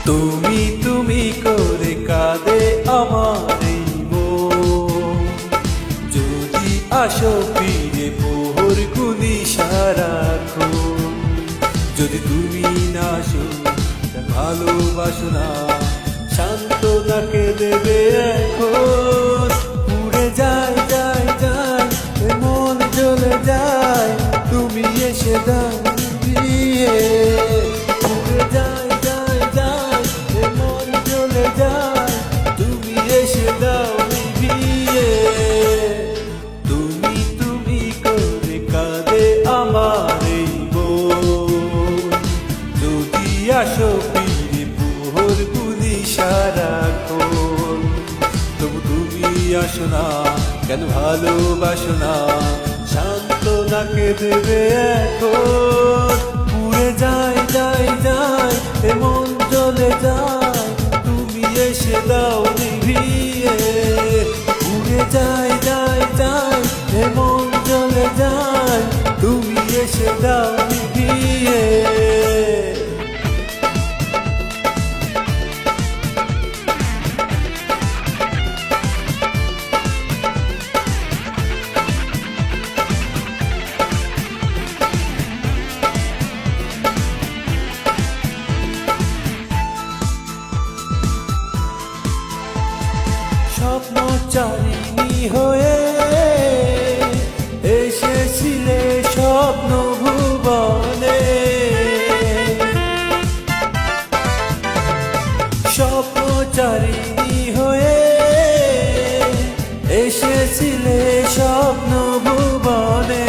তুমি তুমি করে কাঁদে আমার এই মন, যদি আসো ফিরে প্রহর গুনি সারাক্ষণ। যদি তুমি না আসো ভালোবাসো না, সান্ত্বনাকে দেবে এখন। উড়ে যায় যায় যায় এ মন জ্বলে যায়, তুমি এসে দাও দিয়ে। উড়ে যায় যায় যায় এ মন জ্বলে যায়, তুমি এসে দাও নিভিয়ে। তুমি তুমি করে কাঁদে আমার এই মন, যদি আসো ফিরে প্রহর গুলি সারাক্ষণ। তবু তুমি আসো না কেন, ভালোবাসো না, সান্ত্বনাকে দেবে এখন। উড়ে যায় যায় যায় এ মন জ্বলে যায়, তুমি এসে দাও নিভিয়ে। উড়ে যায় যায় যায় এ মন জ্বলে যায়, তুমি এসে দাও নিভিয়ে। স্বপ্নচারিণী হয়ে এসেছিলে স্বপ্ন ভুবনে, স্বপ্নচারিণী হয়ে এসেছিলে স্বপ্ন ভুবনে।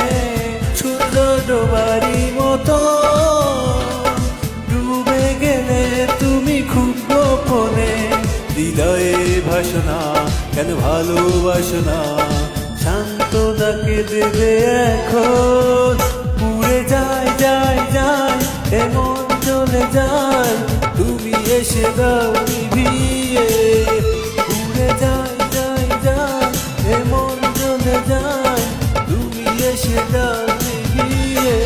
সুন্দর ডোবারি মতো ডুবে গেলে তুমি খুব গোপনে। হৃদয়ে ভাসনা কেন, ভালোবাসো না, সান্ত্বনাকে দেবে এখন। উড়ে যায় যায় যায় এ মন চলে যায়, তুমি এসে দাও নিভিয়ে। উড়ে যায় যায় যায় এ মন চলে যায়, তুমি এসে দাও নিভিয়ে।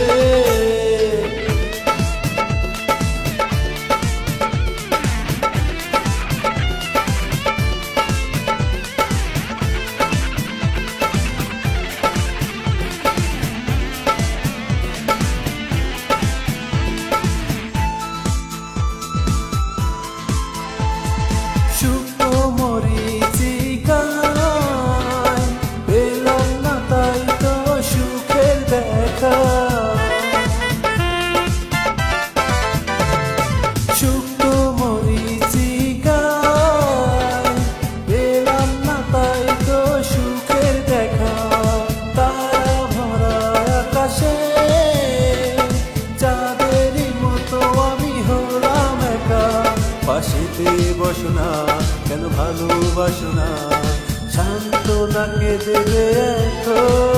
পেলাম না তাই তো সুখের দেখা, শুকনো মরিচিকায় পেলাম না তাই তো সুখের দেখা। তারা ভরা আকাশে চাঁদেরই মতো আমি হলাম একা। পাশেতে বসো না কেন, ভালোবাসো না, সান্ত্বনাকে দেবে এখন।